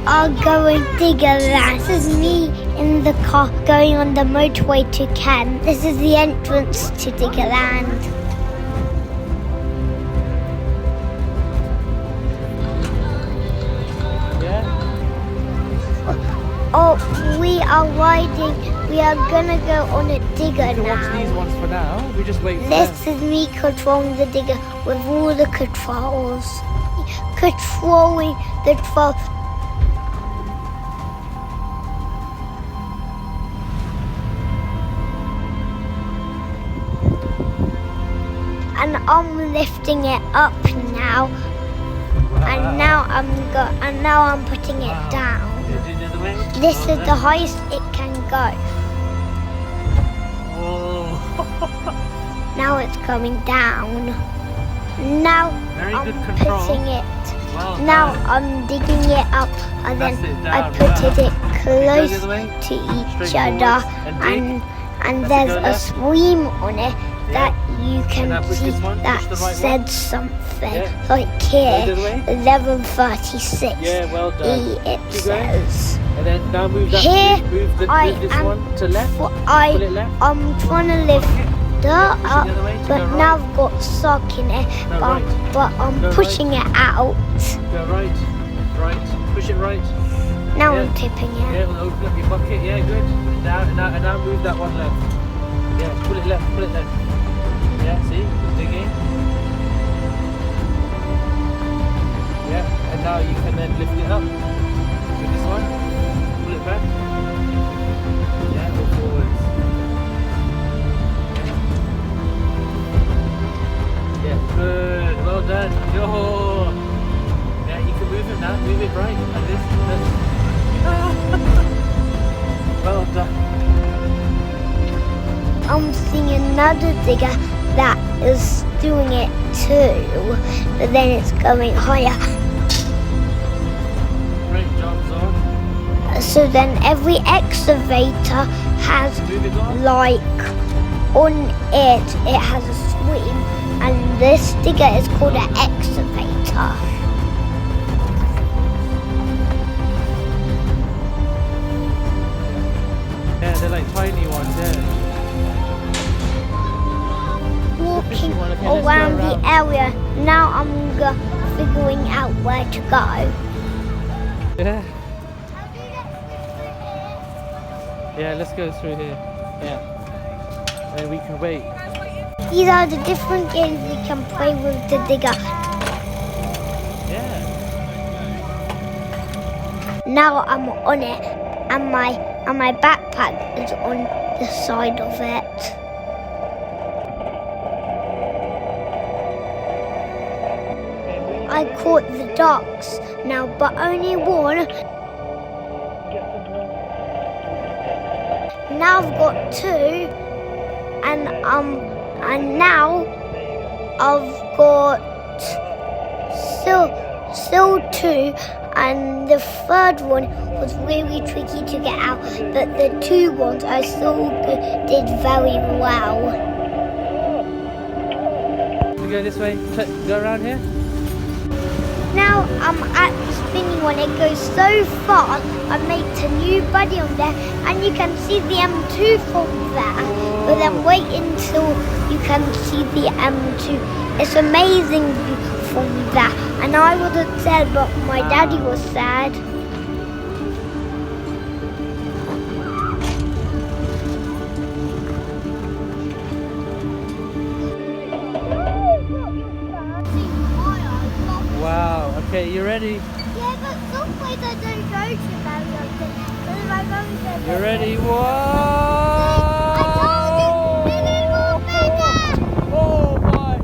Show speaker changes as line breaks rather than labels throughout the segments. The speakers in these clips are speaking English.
are going Diggerland. This is me in the car going on the motorway to Kent. This is the entrance to Diggerland. Oh, we are gonna go on a digger
You can
now.
watch these ones for now. We just wait for
This
them.
is me controlling the digger with all the controls. Controlling the troll. And I'm lifting it up now. And now I'm putting it down. This is the highest it can go.
Oh.
Now it's coming down. Now
Very
I'm
good control.
putting it.
Well
Now
done.
I'm digging it up, and
That's
then
it
I
down,
put
wow.
it close
the other way.
to each
Straight
other,
forwards and dig.
and
That's it,
there's
go
a
left.
stream on it that you
And
can
now push
see
this one, push
that
the right
said
one.
something.
Yeah.
Like here,
Go the other way.
11:36.
Yeah, well done.
E it
Keep going.
says.
And then now move that.
Here
move this one to left. Pull it left.
I'm trying to lift it up,
push it the other way to
but
go
now
right.
I've got sock in it.
No, right.
But I'm
Go
pushing it out.
Go right. Right. Push it right.
Now
Yeah.
I'm tipping it.
Yeah, we'll open up your bucket. Yeah, good. Put it down and now move that one left. Yeah, pull it left. Pull it left. Yeah, see? It's digging. Yeah, and now you can then lift it up with this one. Pull it back. Yeah, go forwards. Yeah, good. Well done. Yo. Yeah, you can move it now. Move it right like this. Well done.
I'm seeing another digger that is doing it too, but then it's going higher.
Great job, Zor.
So then every excavator has
Move it on.
like on it has a stream, and this digger is called an excavator.
Yeah, they're like tiny ones, yeah.
Walking
Okay, let's go
around the
around.
area. Now I'm figuring out where to go.
Yeah. Yeah, let's go through here. Yeah. And we can wait.
These are the different games we can play with the digger.
Yeah.
Now I'm on it, and my backpack is on the side of it. I caught the ducks now, but only one. Now I've got two, and now I've got still two, and the third one was really tricky to get out, but the two ones I still did very well.
We go this way. Go around here.
Now I'm at the spinning one. It goes so fast. I made a new buddy on there, and you can see the M2 from there. But then wait until you can see the M2. It's amazing from that. And I wasn't sad, but my daddy was sad.
Wow. Okay, you ready?
Yeah, but some place I don't go to very often. Because I go to
You ready? Whoa! Oh my!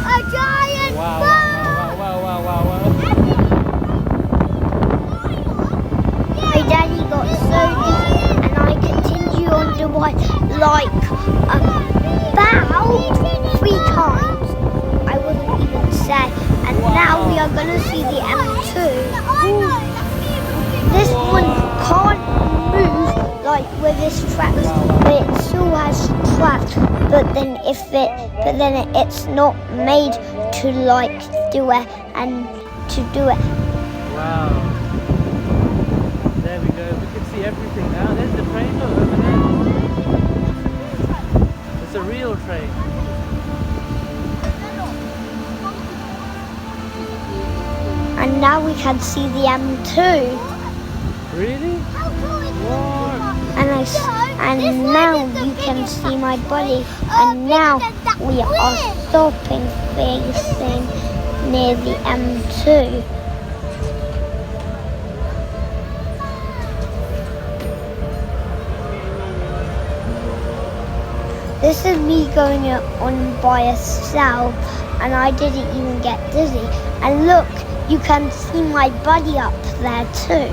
A giant
Wow!
bird!
Wow! Wow! Wow! Wow!
My daddy got so dizzy, and I continue on the ride like about 3 times. I wasn't even but then it's not made to like do it and to do it.
Wow. There we go. We can see everything now. There's the train, look over there. It's a real train.
And now we can see the M2.
Really? What?
And now you can see my body. And now we are stopping facing near the M2. This is me going on by itself, and I didn't even get dizzy. And look, you can see my buddy up there too.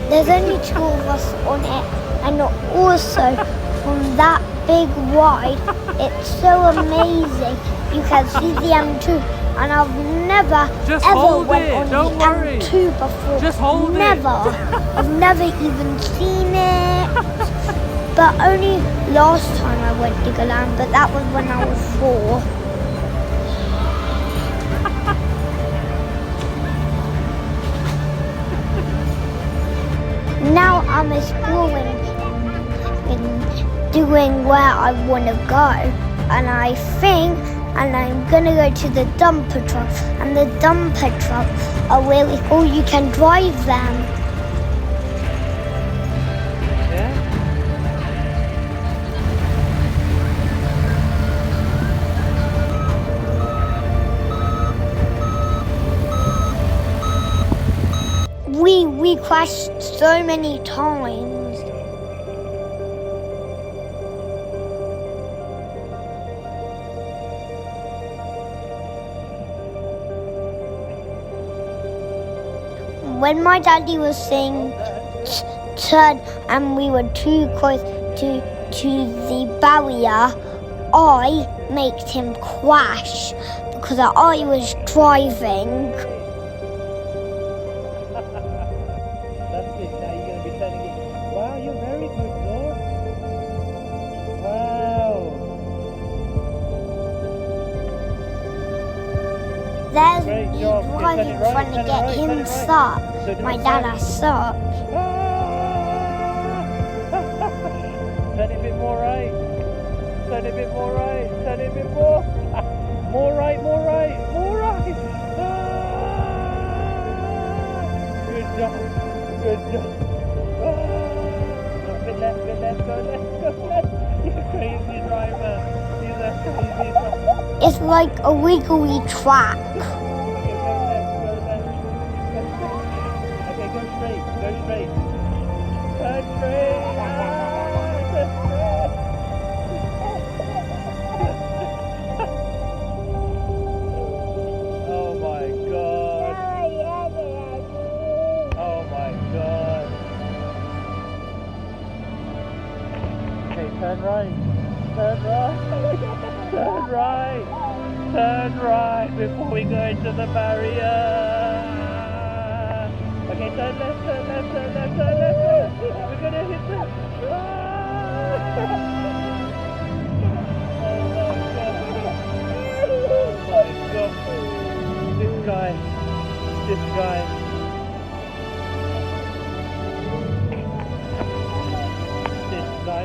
There's only 2 of us on it, and also from that big wide, it's so amazing. You can see the M2, and I've never ever went on the M2 before.
Just hold
never. I've never even seen it. But only last time I went to Diggerland, but that was when I was 4. Now I'm exploring and doing where I want to go, and I'm gonna go to the dumper trucks, and the dumper trucks are really cool. You can drive them.
Yeah?
We crashed so many times. When my daddy was saying turn and we were too close to the barrier, I made him crash because I was driving. There's me driving, trying to get him stuck. My dad has stuck.
Turn it a bit more right. Turn it a bit more right. Turn it a bit more. More right, more right, more right. Good job. Good job. A bit left, go left, go left. You're a crazy driver. He's a crazy driver.
It's like a wiggly track.
Turn right, turn right, turn right, turn right before we go into the barrier. Okay, turn left, turn left, turn left, turn left. We're gonna hit them. Oh my god. This guy.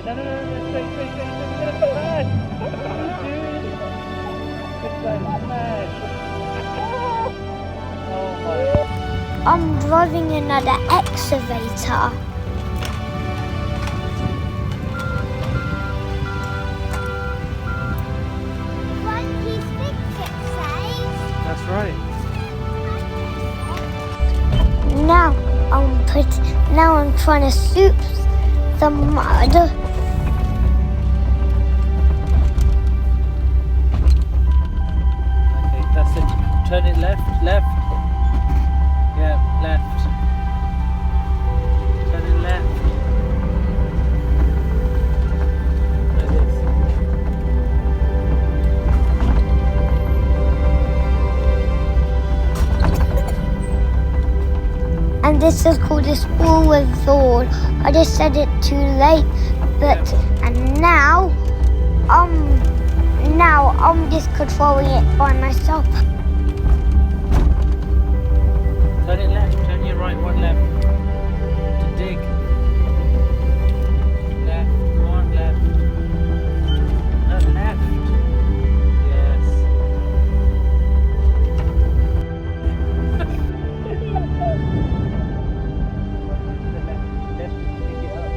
No, straight, smash! This guy's smash! Oh my.
I'm driving another excavator. 26 it says.
That's right.
Now I'm trying to soup the mud.
Okay, that's it. Turn it left. Yeah, left. Turn it left. Like this.
And this is called Explorewithzor. I just said it too late But and now I'm just controlling it by myself.
Turn it left, turn your right one left. To dig. Left, go on left. No, left. Yes. Left, pick it up.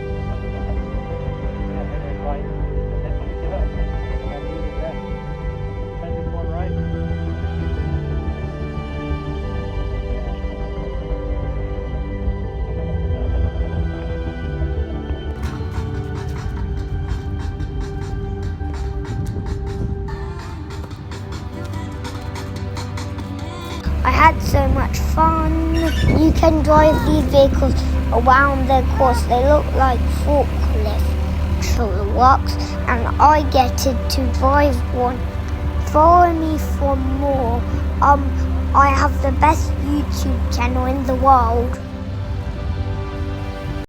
Yeah, and then right. Left, pick it up. And move it left. Turn this one right.
I had so much fun. You can drive these vehicles around the course. They look like forklift trucks, and I get to drive one. Follow me for more. I have the best YouTube channel in the world.